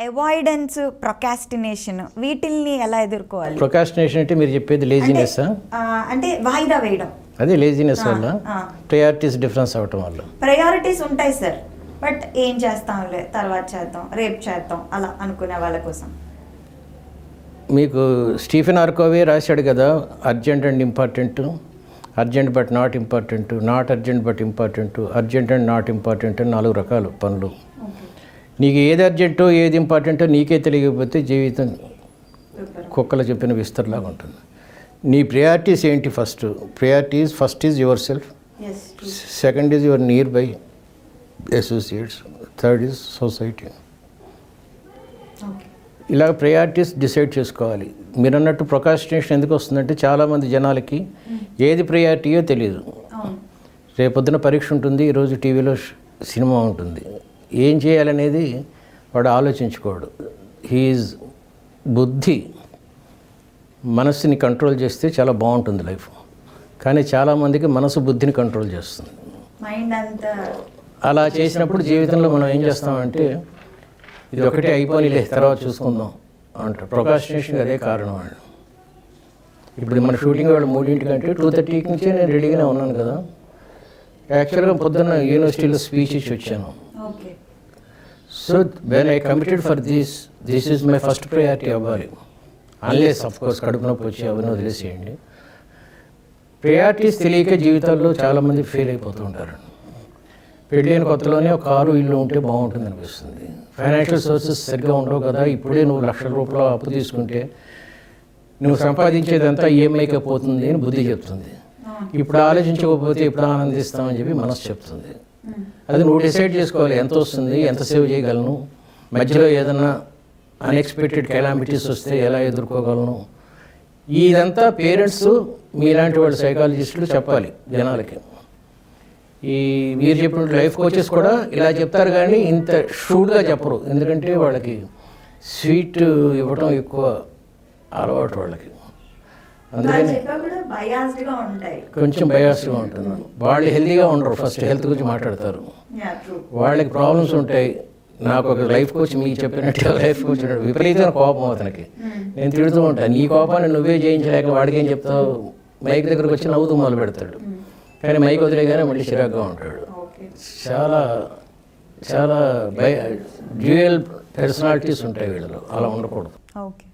Avoidance, procrastination వీటిల్ని ఎలా ఎదుర్కోవాలి? ప్రొకాస్టినేషన్ అంటే మీరు చెప్పేది లేజినెస్, అంటే వాయిదా వేయడం. అదే లేజినెస్ వల్ల, ప్రయారిటీస్ డిఫరెన్స్ అవటం వల్ల. ప్రయారిటీస్ ఉంటాయి సార్, బట్ ఏం చేస్తాంలే, తర్వాత చేద్దాం, రేపు చేద్దాం అలా అనుకునే వాళ్ళ కోసం. మీకు స్టీఫెన్ ఆర్కోవే రాశాడు కదా, urgent and important, urgent but not important, not urgent but important, urgent and not important అని 4 రకాలు పనులు. నీకు ఏది అర్జెంటో ఏది ఇంపార్టెంటో నీకే తెలియకపోతే జీవితం కుక్కలు చెప్పిన విస్తరలాగా ఉంటుంది. నీ ప్రయారిటీస్ ఏంటి? First is your self, second is your near by associates, third is society. ఇలా ప్రయారిటీస్ డిసైడ్ చేసుకోవాలి. మీరు అన్నట్టు ప్రొకాస్టినేషన్ ఎందుకు వస్తుందంటే చాలామంది జనాలకి ఏది ప్రయారిటీయో తెలియదు. రేపొద్దున పరీక్ష ఉంటుంది, ఈరోజు టీవీలో సినిమా ఉంటుంది, ఏం చేయాలనేది వాడు ఆలోచించుకోడు. హీఈస్ బుద్ధి మనస్సుని కంట్రోల్ చేస్తే చాలా బాగుంటుంది లైఫ్. కానీ చాలామందికి మనసు బుద్ధిని కంట్రోల్ చేస్తుంది. అలా చేసినప్పుడు జీవితంలో మనం ఏం చేస్తామంటే ఇది ఒకటే అయిపోయిలే తర్వాత చూసుకుందాం అంటారు. ప్రొకాస్టినేషన్ అదే కారణం అండి. ఇప్పుడు మన షూటింగ్ వాళ్ళు 3:00 2:30 నుంచే నేను రెడీగానే ఉన్నాను కదా. యాక్చువల్గా పొద్దున్న యూనివర్సిటీలో స్పీచ్ ఇచ్చి వచ్చాను. So when I committed for this is my first priority అవ్వాలి. అన్లెస్ అఫ్ కోర్స్ కడుపు నొప్పి వచ్చి అవన్నీ వదిలేసేయండి. ప్రయారిటీస్ తెలియక జీవితాల్లో చాలామంది ఫెయిల్ అయిపోతూ ఉంటారు. పెళ్ళైన కొత్తలోనే ఒక కారు, ఇల్లు ఉంటే బాగుంటుంది అనిపిస్తుంది. ఫైనాన్షియల్ సోర్సెస్ సరిగ్గా ఉండవు కదా. ఇప్పుడే నువ్వు ₹1,00,000 అప్పు తీసుకుంటే నువ్వు సంపాదించేదంతా ఈఎంఐకే పోతుంది అని బుద్ధి చెప్తుంది. ఇప్పుడు ఆలోచించకపోతే ఇప్పుడు ఆనందిస్తామని చెప్పి మనసు చెప్తుంది. అది నువ్వు డిసైడ్ చేసుకోవాలి, ఎంత వస్తుంది, ఎంత సేవ్ చేయగలను, మధ్యలో ఏదన్నా అన్ఎక్స్పెక్టెడ్ కెలామిటీస్ వస్తే ఎలా ఎదుర్కోగలను. ఇదంతా పేరెంట్స్ మీలాంటి వాళ్ళు సైకాలజిస్టులు చెప్పాలి జనాలకి. ఈ మీరు చెప్పినట్టు లైఫ్ కోచెస్ కూడా ఇలా చెప్తారు, కానీ ఇంత షూడ్గా చెప్పరు. ఎందుకంటే వాళ్ళకి స్వీట్ ఇవ్వడం ఎక్కువ అలవాటు వాళ్ళకి. అందుకని కొంచెం బయాస్గా ఉంటున్నాను. వాళ్ళు హెల్తీగా ఉండరు, ఫస్ట్ హెల్త్ గురించి మాట్లాడతారు. వాళ్ళకి ప్రాబ్లమ్స్ ఉంటాయి. నాకు ఒక లైఫ్ కోచ్ మీకు చెప్పినట్టు లైఫ్ కోచ్ విపరీతమైన కోపం అతనికి. నేను తిడుతూ ఉంటాను, నీ కోపాన్ని నువ్వే జయించలేక వాడికి ఏం చెప్తావు, మైక్ దగ్గరకు వచ్చి నవ్వుతూ మొదలు పెడతాడు. కానీ మైక్ వదిలేగానే మళ్ళీ చిరాగ్గా ఉంటాడు. చాలా చాలా డ్యూయల్ పర్సనాలిటీస్ ఉంటాయి వీళ్ళలో, అలా ఉండకూడదు. ఓకే.